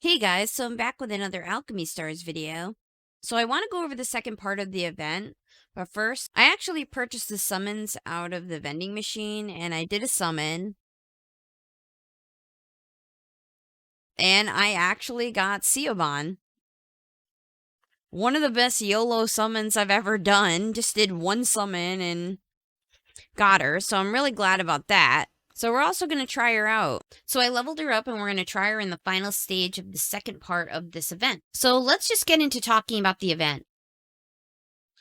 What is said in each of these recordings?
Hey guys, so I'm back with another Alchemy Stars video. So I want to go over the second part of the event, but first, I actually purchased the summons out of the vending machine and I did a summon and I actually got Siobhan. One of the best YOLO summons I've ever done. Just did one summon and got her, so I'm really glad about that. So we're also going to try her out. So I leveled her up and we're going to try her in the final stage of the second part of this event. So let's just get into talking about the event.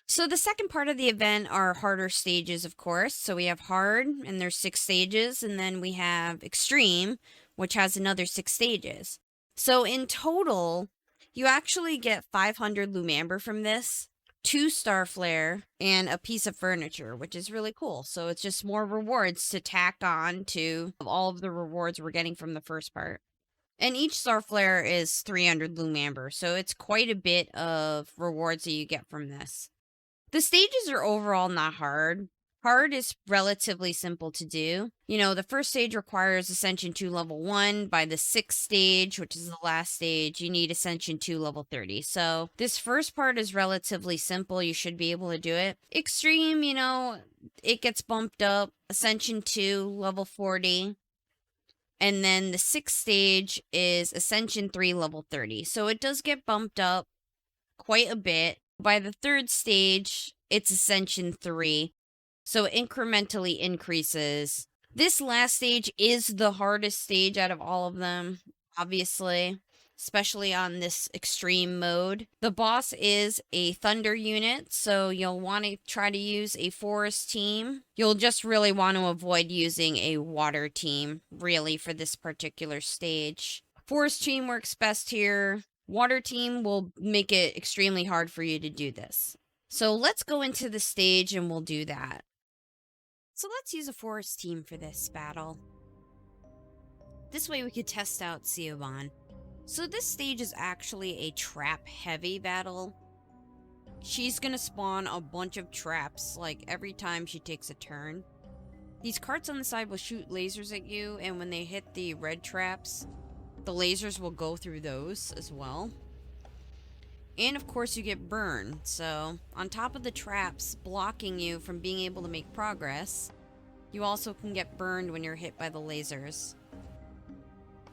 So the second part of the event are harder stages, of course. So we have hard, and there's 6 stages, and then we have extreme, which has another 6 stages. So in total, you actually get 500 lumamber from this, 2 star flare, and a piece of furniture, which is really cool. So it's just more rewards to tack on to all of the rewards we're getting from the first part. And each star flare is 300 lumamber, so it's quite a bit of rewards that you get from this. The stages are overall not hard. Hard is relatively simple to do. The first stage requires Ascension 2 level 1. By the 6th stage, which is the last stage, you need Ascension 2 level 30. So this first part is relatively simple. You should be able to do it. Extreme, it gets bumped up. Ascension 2 level 40. And then the 6th stage is Ascension 3 level 30. So it does get bumped up quite a bit. By the 3rd stage, it's Ascension 3, so it incrementally increases. This last stage is the hardest stage out of all of them, obviously, especially on this extreme mode. The boss is a thunder unit, so you'll want to try to use a forest team. You'll just really want to avoid using a water team, really, for this particular stage. Forest team works best here. Water team will make it extremely hard for you to do this. So let's go into the stage and we'll do that. So let's use a forest team for this battle. This way we could test out Siobhan. So this stage is actually a trap heavy battle. She's gonna spawn a bunch of traps like every time she takes a turn. These carts on the side will shoot lasers at you, and when they hit the red traps, the lasers will go through those as well. And of course you get burned, so on top of the traps blocking you from being able to make progress, you also can get burned when you're hit by the lasers.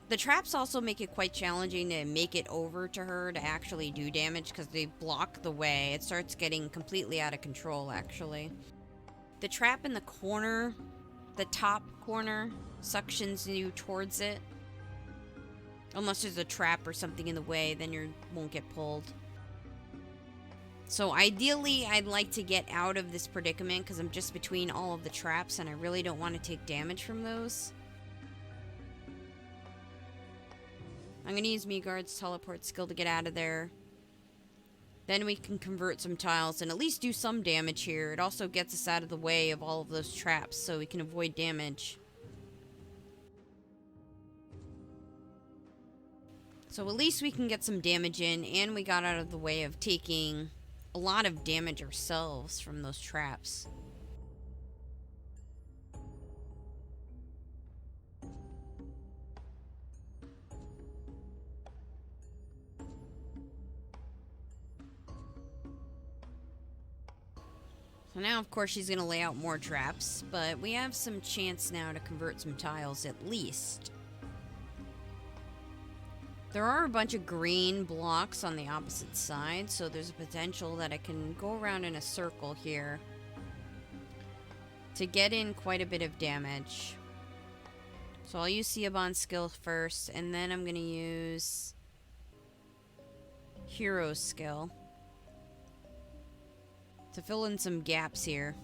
The traps also make it quite challenging to make it over to her to actually do damage because they block the way. It starts getting completely out of control, actually. The trap in the corner, the top corner, suctions you towards it. Unless there's a trap or something in the way, then you won't get pulled. So ideally, I'd like to get out of this predicament because I'm just between all of the traps and I really don't want to take damage from those. I'm going to use Meagard's teleport skill to get out of there. Then we can convert some tiles and at least do some damage here. It also gets us out of the way of all of those traps so we can avoid damage. So at least we can get some damage in, and we got out of the way of taking a lot of damage ourselves from those traps. So now, of course, she's going to lay out more traps, but we have some chance now to convert some tiles at least. There are a bunch of green blocks on the opposite side, so there's a potential that I can go around in a circle here to get in quite a bit of damage. So I'll use Siobhan's skill first, and then I'm going to use Hero's skill to fill in some gaps here.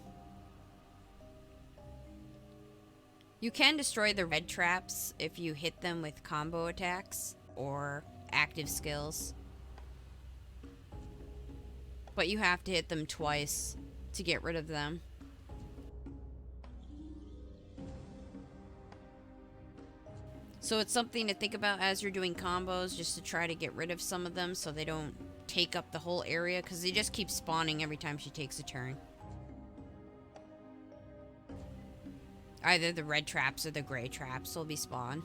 You can destroy the red traps if you hit them with combo attacks or active skills, but you have to hit them twice to get rid of them. So it's something to think about as you're doing combos, just to try to get rid of some of them so they don't take up the whole area, because they just keep spawning every time she takes a turn. Either the red traps or the gray traps will be spawned.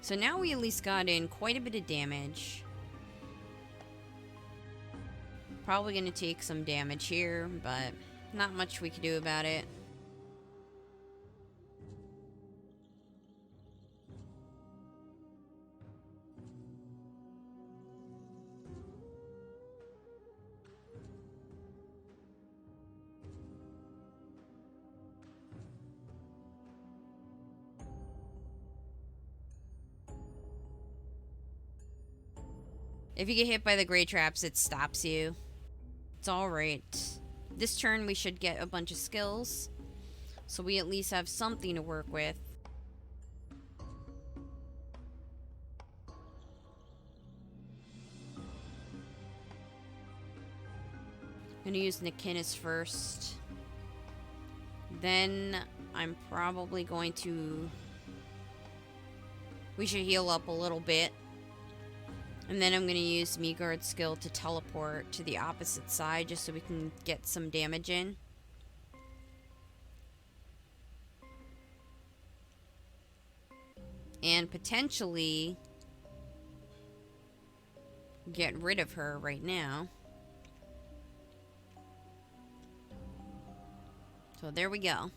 So now we at least got in quite a bit of damage. Probably going to take some damage here, but not much we can do about it. If you get hit by the gray traps, it stops you. It's alright. This turn we should get a bunch of skills, so we at least have something to work with. I'm gonna use Nikinis first. Then I'm probably going to... We should heal up a little bit. And then I'm going to use Meagard's skill to teleport to the opposite side just so we can get some damage in. And potentially get rid of her right now. So there we go.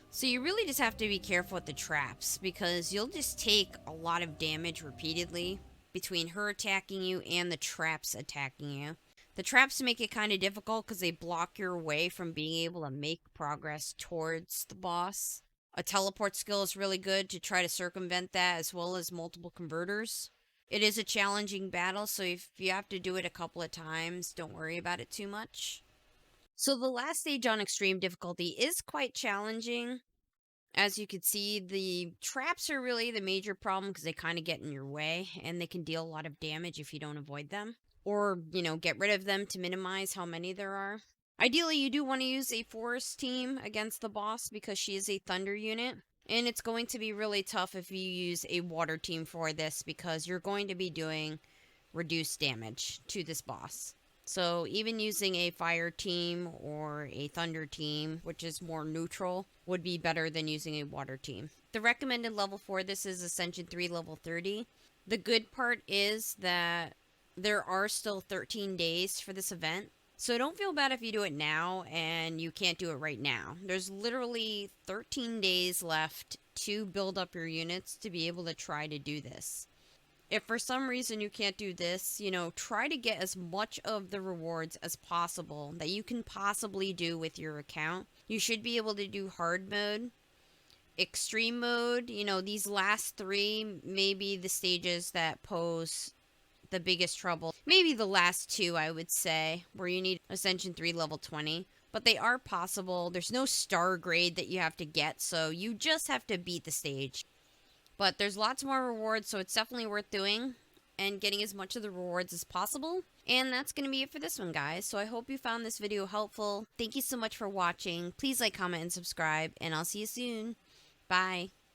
So you really just have to be careful with the traps because you'll just take a lot of damage repeatedly between her attacking you and the traps attacking you. The traps make it kind of difficult because they block your way from being able to make progress towards the boss. A teleport skill is really good to try to circumvent that, as well as multiple converters. It is a challenging battle, so if you have to do it a couple of times, don't worry about it too much. So the last stage on extreme difficulty is quite challenging. As you can see, the traps are really the major problem because they kind of get in your way and they can deal a lot of damage if you don't avoid them. Or, get rid of them to minimize how many there are. Ideally, you do want to use a forest team against the boss because she is a thunder unit. And it's going to be really tough if you use a water team for this because you're going to be doing reduced damage to this boss. So even using a fire team or a thunder team, which is more neutral, would be better than using a water team. The recommended level for this is Ascension 3 level 30. The good part is that there are still 13 days for this event. So don't feel bad if you do it now and you can't do it right now. There's literally 13 days left to build up your units to be able to try to do this. If for some reason you can't do this, try to get as much of the rewards as possible that you can possibly do with your account. You should be able to do hard mode, extreme mode. These last three may be the stages that pose the biggest trouble. Maybe the last two, I would say, where you need Ascension 3 level 20. But they are possible. There's no star grade that you have to get, so you just have to beat the stage. But there's lots more rewards, so it's definitely worth doing and getting as much of the rewards as possible. And that's going to be it for this one, guys. So I hope you found this video helpful. Thank you so much for watching. Please like, comment, and subscribe, and I'll see you soon. Bye.